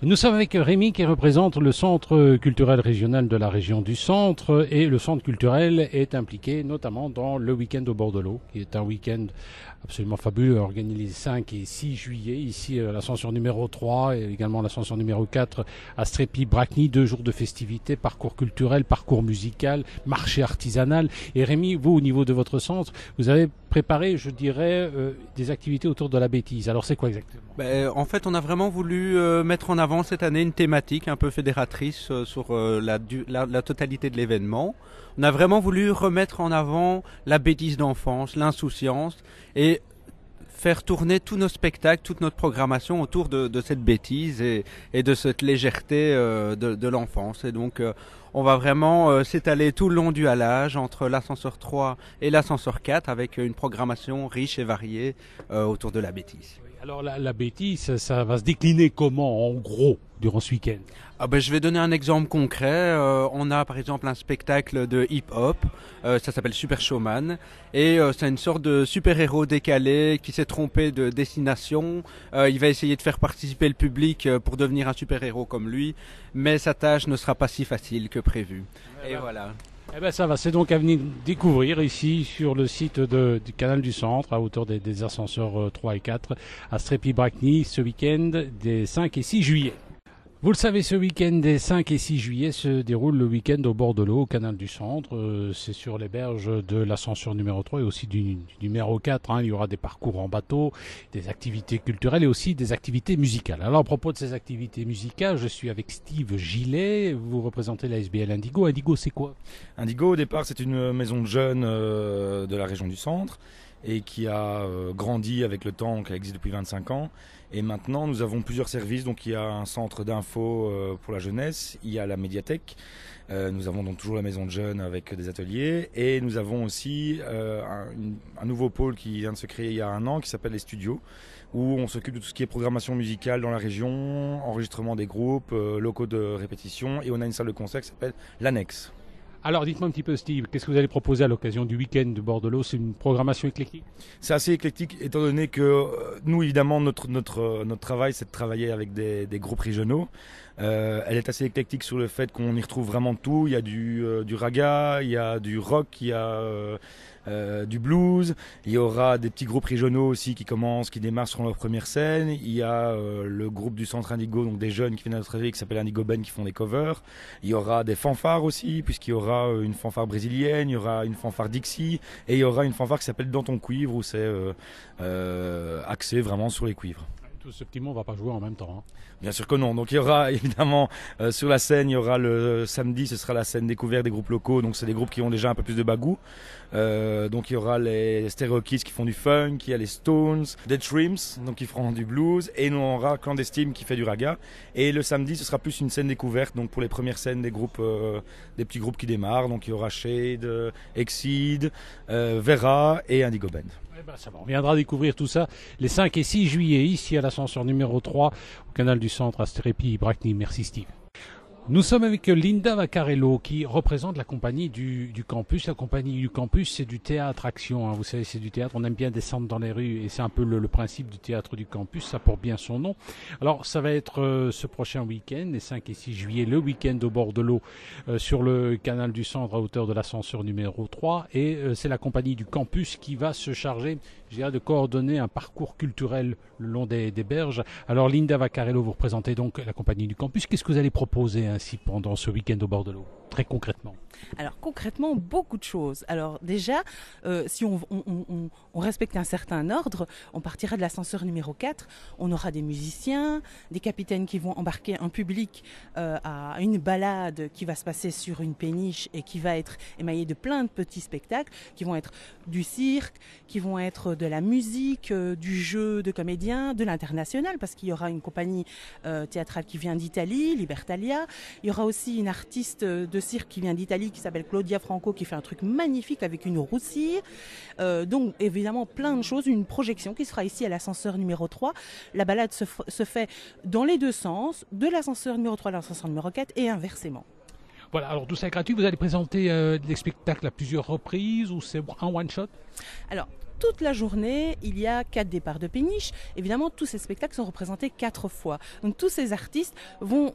Nous sommes avec Rémi qui représente le Centre culturel régional de la région du Centre et le Centre culturel est impliqué notamment dans le week-end au bord de l'eau qui est un week-end absolument fabuleux organisé les 5 et 6 juillet ici l'ascension numéro 3 et également l'ascension numéro 4 à Strépy-Bracny, 2 jours de festivités, parcours culturel, parcours musical, marché artisanal. Et Rémi, vous au niveau de votre centre, vous avez préparé, je dirais, des activités autour de la bêtise. Alors c'est quoi exactement? En fait, on a vraiment voulu mettre en avant cette année une thématique un peu fédératrice sur la totalité de l'événement. On a vraiment voulu remettre en avant la bêtise d'enfance, l'insouciance et faire tourner tous nos spectacles, toute notre programmation autour de cette bêtise et de cette légèreté de l'enfance. Et donc, on va vraiment s'étaler tout le long du halage entre l'ascenseur 3 et l'ascenseur 4 avec une programmation riche et variée autour de la bêtise. Alors la bêtise, ça va se décliner comment en gros durant ce week-end? Je vais donner un exemple concret. On a par exemple un spectacle de hip-hop, ça s'appelle Super Showman, et c'est une sorte de super-héros décalé qui s'est trompé de destination. Il va essayer de faire participer le public pour devenir un super-héros comme lui, mais sa tâche ne sera pas si facile que prévu. Et voilà. Eh ben ça va, c'est donc à venir découvrir ici sur le site du canal du Centre à hauteur des ascenseurs 3 et 4 à Strépy-Bracny ce week-end des 5 et 6 juillet. Vous le savez, ce week-end des 5 et 6 juillet se déroule le week-end au bord de l'eau, au canal du Centre. C'est sur les berges de l'ascension numéro 3 et aussi du numéro 4. Il y aura des parcours en bateau, des activités culturelles et aussi des activités musicales. Alors à propos de ces activités musicales, je suis avec Steve Gillet. Vous représentez la SBL Indigo. Indigo, c'est quoi? Indigo, au départ, c'est une maison de jeunes de la région du Centre et qui a grandi avec le temps, qui existe depuis 25 ans. Et maintenant, nous avons plusieurs services. Donc, il y a un centre d'info pour la jeunesse, il y a la médiathèque. Nous avons donc toujours la maison de jeunes avec des ateliers. Et nous avons aussi un nouveau pôle qui vient de se créer il y a un an, qui s'appelle les studios, où on s'occupe de tout ce qui est programmation musicale dans la région, enregistrement des groupes, locaux de répétition. Et on a une salle de concert qui s'appelle l'Annexe. Alors dites-moi un petit peu Steve, qu'est-ce que vous allez proposer à l'occasion du week-end du bord de l'eau? C'est une programmation éclectique? C'est assez éclectique étant donné que nous évidemment notre travail c'est de travailler avec des groupes régionaux. Elle est assez éclectique sur le fait qu'on y retrouve vraiment tout. Il y a du raga, il y a du rock, il y a du blues. Il y aura des petits groupes régionaux aussi qui démarrent sur leur première scène. Il y a le groupe du Centre Indigo, donc des jeunes qui viennent à notre réveil qui s'appelle Indigo Band qui font des covers. Il y aura des fanfares aussi puisqu'il y aura une fanfare brésilienne, il y aura une fanfare Dixie et il y aura une fanfare qui s'appelle Dans ton cuivre où c'est axé vraiment sur les cuivres. Tout ce petit monde ne va pas jouer en même temps. Bien sûr que non. Donc il y aura évidemment sur la scène, il y aura le samedi, ce sera la scène découverte des groupes locaux. Donc c'est des groupes qui ont déjà un peu plus de bagou. Donc il y aura les Stereo Kids qui font du funk, il y a les Stones, Dead Shrimps donc qui feront du blues et nous on aura Clandestine qui fait du raga. Et le samedi, ce sera plus une scène découverte donc pour les premières scènes des groupes, des petits groupes qui démarrent. Donc il y aura Shade, Exceed, Vera et Indigo Band. Ça va. On viendra découvrir tout ça les 5 et 6 juillet ici à l'ascenseur numéro 3 au canal du Centre à Strépy-Bracny. Merci Steve. Nous sommes avec Linda Vaccarello qui représente la compagnie du campus. La compagnie du campus, c'est du théâtre action. Vous savez, c'est du théâtre. On aime bien descendre dans les rues et c'est un peu le principe du théâtre du campus. Ça porte bien son nom. Alors, ça va être ce prochain week-end, les 5 et 6 juillet, le week-end au bord de l'eau sur le canal du Centre à hauteur de l'ascenseur numéro 3. Et c'est la compagnie du campus qui va se charger, je dirais, de coordonner un parcours culturel le long des berges. Alors, Linda Vaccarello, vous représentez donc la compagnie du campus. Qu'est-ce que vous allez proposer ainsi pendant ce week-end au bord de l'eau, très concrètement? Alors concrètement, beaucoup de choses. Alors déjà, si on respecte un certain ordre, on partira de l'ascenseur numéro 4, on aura des musiciens, des capitaines qui vont embarquer un public à une balade qui va se passer sur une péniche et qui va être émaillée de plein de petits spectacles, qui vont être du cirque, qui vont être de la musique, du jeu de comédiens, de l'international, parce qu'il y aura une compagnie théâtrale qui vient d'Italie, Libertalia. Il y aura aussi une artiste de cirque qui vient d'Italie qui s'appelle Claudia Franco qui fait un truc magnifique avec une roussille. Donc évidemment plein de choses, une projection qui sera ici à l'ascenseur numéro 3. La balade se fait dans les deux sens, de l'ascenseur numéro 3 à l'ascenseur numéro 4 et inversement. Voilà, alors tout ça est gratuit. Vous allez présenter des spectacles à plusieurs reprises ou c'est un one-shot? Alors, toute la journée, il y a 4 départs de péniche. Évidemment, tous ces spectacles sont représentés 4 fois. Donc tous ces artistes vont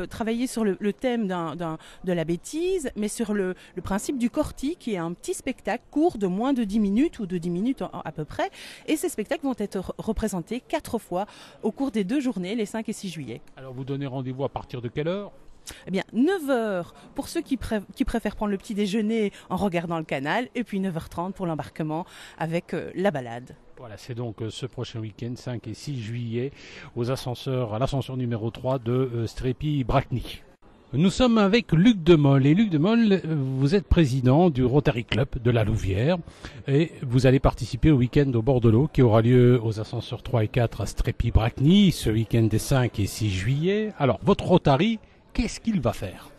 travailler sur le thème de la bêtise, mais sur le principe du corti, qui est un petit spectacle court de moins de 10 minutes ou de 10 minutes à peu près. Et ces spectacles vont être représentés 4 fois au cours des 2 journées, les 5 et 6 juillet. Alors vous donnez rendez-vous à partir de quelle heure ? Eh bien, 9h pour ceux qui préfèrent prendre le petit déjeuner en regardant le canal, et puis 9h30 pour l'embarquement avec la balade. Voilà, c'est donc ce prochain week-end, 5 et 6 juillet, à l'ascenseur numéro 3 de Strépy-Bracny. Nous sommes avec Luc Demolle. Et Luc Demolle, vous êtes président du Rotary Club de la Louvière et vous allez participer au week-end au bord de l'eau qui aura lieu aux ascenseurs 3 et 4 à Strépy-Bracny, ce week-end des 5 et 6 juillet. Alors, votre Rotary, qu'est-ce qu'il va faire ?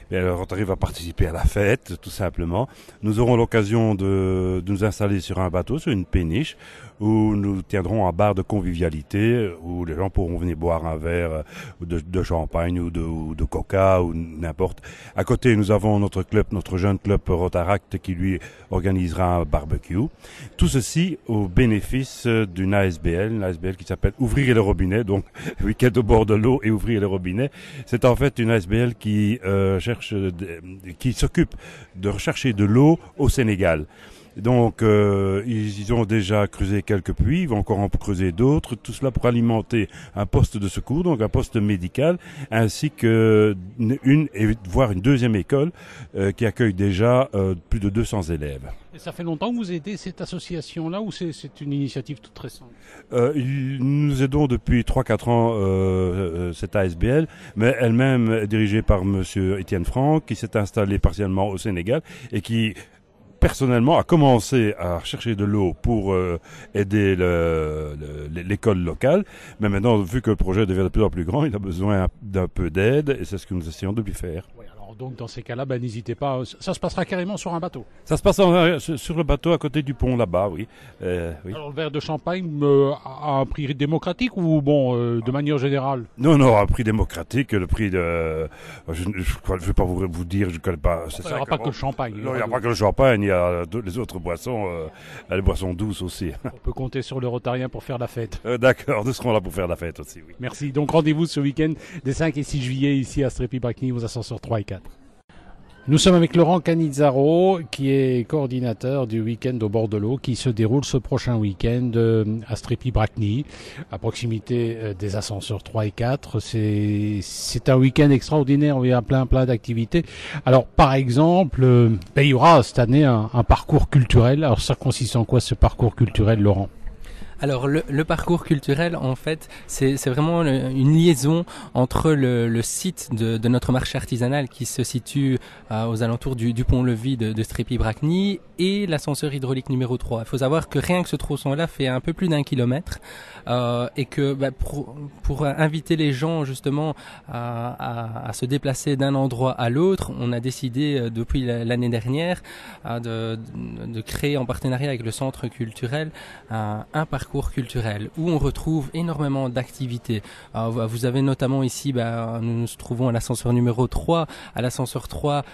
Bien, le Rotary va participer à la fête, tout simplement. Nous aurons l'occasion de nous installer sur un bateau, sur une péniche, où nous tiendrons un bar de convivialité, où les gens pourront venir boire un verre de champagne ou de coca ou n'importe. À côté, nous avons notre club, notre jeune club Rotaract, qui lui organisera un barbecue. Tout ceci au bénéfice d'une ASBL, une ASBL qui s'appelle Ouvrir le robinet, donc week-end au bord de l'eau et ouvrir le robinet. C'est en fait une ASBL qui qui s'occupe de rechercher de l'eau au Sénégal. Donc, ils ont déjà creusé quelques puits, ils vont encore en creuser d'autres, tout cela pour alimenter un poste de secours, donc un poste médical, ainsi que voire une deuxième école qui accueille déjà plus de 200 élèves. Et ça fait longtemps que vous aidez cette association-là ou c'est une initiative toute récente ? Nous aidons depuis 3-4 ans cette ASBL, mais elle-même est dirigée par monsieur Étienne Franck, qui s'est installé partiellement au Sénégal et qui personnellement a commencé à chercher de l'eau pour aider l'école locale, mais maintenant, vu que le projet devient de plus en plus grand, il a besoin d'un peu d'aide et c'est ce que nous essayons de lui faire. Oui, alors donc dans ces cas-là, n'hésitez pas, ça se passera carrément sur un bateau. Ça se passe sur le bateau à côté du pont là-bas, oui. Oui. Alors le verre de champagne a un prix démocratique ou de manière générale ? Non, un prix démocratique, le prix de... Je ne vais pas vous dire, je ne connais pas... Il n'y aura pas que le champagne. Non, il n'y a pas que le champagne, il y a les autres boissons, les boissons douces aussi. On peut compter sur le Rotarien pour faire la fête. D'accord, nous serons là pour faire la fête aussi, oui. Merci. Donc rendez-vous ce week-end des 5 et 6 juillet ici à Strépy-Bracny aux ascenseurs 3 et 4. Nous sommes avec Laurent Canizzaro, qui est coordinateur du week-end au bord de l'eau, qui se déroule ce prochain week-end à Strépy-Bracny, à proximité des ascenseurs 3 et 4. C'est un week-end extraordinaire, il y a plein d'activités. Alors, par exemple, il y aura cette année un parcours culturel. Alors, ça consiste en quoi ce parcours culturel, Laurent ? Alors le parcours culturel, en fait, c'est vraiment une liaison entre le site de notre marché artisanal qui se situe aux alentours du pont-levis de Strépy-Bracny et l'ascenseur hydraulique numéro 3. Il faut savoir que rien que ce tronçon-là fait un peu plus d'1 kilomètre et que pour inviter les gens justement à se déplacer d'un endroit à l'autre, on a décidé depuis l'année dernière de créer en partenariat avec le centre culturel un parcours culturel où on retrouve énormément d'activités. Vous avez notamment ici, nous nous trouvons à l'ascenseur numéro 3. À l'ascenseur 3,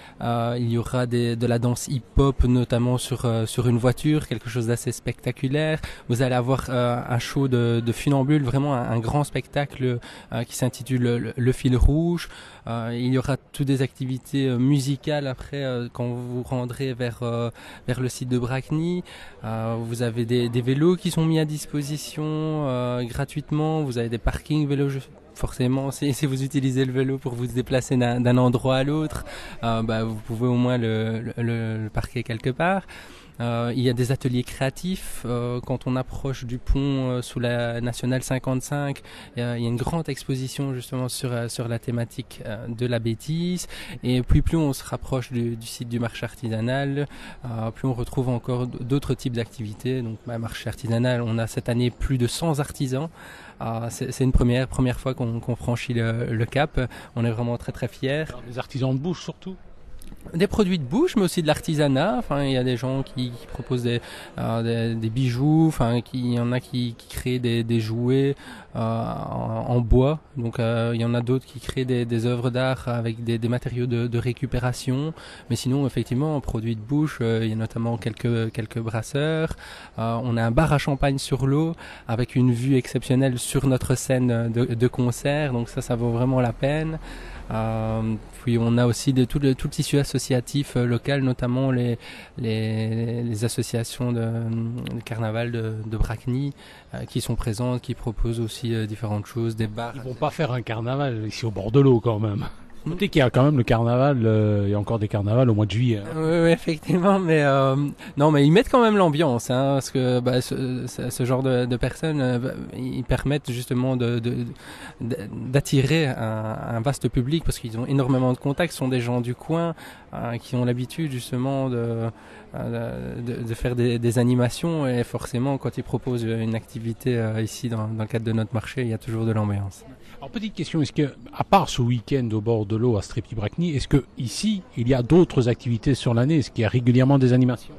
il y aura de la danse hip-hop, notamment sur une voiture, quelque chose d'assez spectaculaire. Vous allez avoir un show de funambule, vraiment un grand spectacle qui s'intitule le fil rouge. Il y aura toutes des activités musicales après quand vous vous rendrez vers le site de Bracny. Vous avez des vélos qui sont mis à disposition gratuitement. Vous avez des parkings vélos. Forcément, si vous utilisez le vélo pour vous déplacer d'un endroit à l'autre, vous pouvez au moins le parquer quelque part. Il y a des ateliers créatifs quand on approche du pont sous la nationale 55. Il y a une grande exposition justement sur la thématique de la bêtise. Et plus on se rapproche du site du marché artisanal, plus on retrouve encore d'autres types d'activités. Donc, marché artisanal, on a cette année plus de 100 artisans. C'est une première fois qu'on franchit le cap. On est vraiment très fiers. Alors, des artisans de bouche surtout. Des produits de bouche, mais aussi de l'artisanat. Enfin, il y a des gens qui proposent des bijoux. Enfin, il y en a qui créent des jouets en bois. Donc, il y en a d'autres qui créent des œuvres d'art avec des matériaux de récupération. Mais sinon, effectivement, en produits de bouche, il y a notamment quelques brasseurs. On a un bar à champagne sur l'eau avec une vue exceptionnelle sur notre scène de concert. Donc ça vaut vraiment la peine. Puis on a aussi tout le tissu associatif local, notamment les associations de carnaval de Bracny qui sont présentes, qui proposent aussi différentes choses, des bars. Ils vont pas faire un carnaval ici au bord de l'eau quand même. Notez qu'il y a quand même le carnaval, il y a encore des carnavals au mois de juillet. Hein. Oui, effectivement, mais non, mais ils mettent quand même l'ambiance, hein, parce que ce genre de personnes, ils permettent justement d'attirer un vaste public, parce qu'ils ont énormément de contacts, ce sont des gens du coin qui ont l'habitude justement de faire des animations, et forcément quand ils proposent une activité ici dans le cadre de notre marché, il y a toujours de l'ambiance. Alors petite question, est-ce que, à part ce week-end au bord de l'eau à Strépy-Bracny, est-ce que ici il y a d'autres activités sur l'année? Est-ce qu'il y a régulièrement des animations?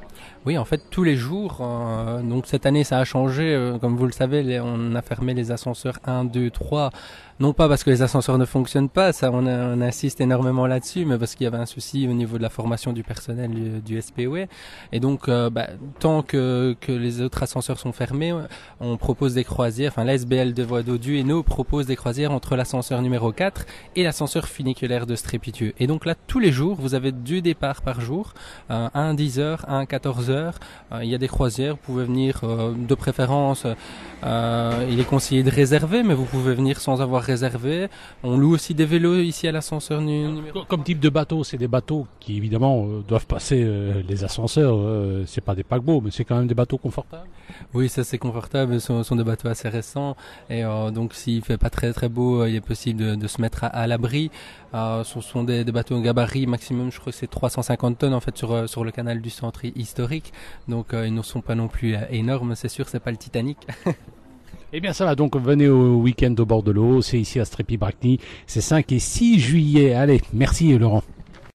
Oui, en fait, tous les jours. Donc cette année, ça a changé. Comme vous le savez, on a fermé les ascenseurs 1, 2, 3. Non pas parce que les ascenseurs ne fonctionnent pas, ça on insiste énormément là-dessus, mais parce qu'il y avait un souci au niveau de la formation du personnel du SPOE. Et donc, tant que les autres ascenseurs sont fermés, on propose des croisières. Enfin, la SBL de Voie d'Eau du Hainaut propose des croisières entre l'ascenseur numéro 4 et l'ascenseur funiculaire de Strépy-Thieu. Et donc là, tous les jours, vous avez 2 départs par jour, un à 10h, un à 14h. Il y a des croisières, vous pouvez venir de préférence. Il est conseillé de réserver, mais vous pouvez venir sans avoir réservé. On loue aussi des vélos ici à l'ascenseur numéro. Comme type de bateau, c'est des bateaux qui évidemment doivent passer les ascenseurs. C'est pas des paquebots, mais c'est quand même des bateaux confortables. Oui, ça c'est confortable. Ce sont des bateaux assez récents, et donc s'il fait pas très très beau, il est possible de se mettre à l'abri. Ce sont des bateaux en gabarit maximum, je crois que c'est 350 tonnes en fait sur le canal du centre historique. Donc ils ne sont pas non plus énormes, c'est sûr, c'est pas le Titanic. Eh bien ça va, donc venez au week-end au bord de l'eau, c'est ici à Strépy-Bracny, c'est 5 et 6 juillet. Allez, merci Laurent.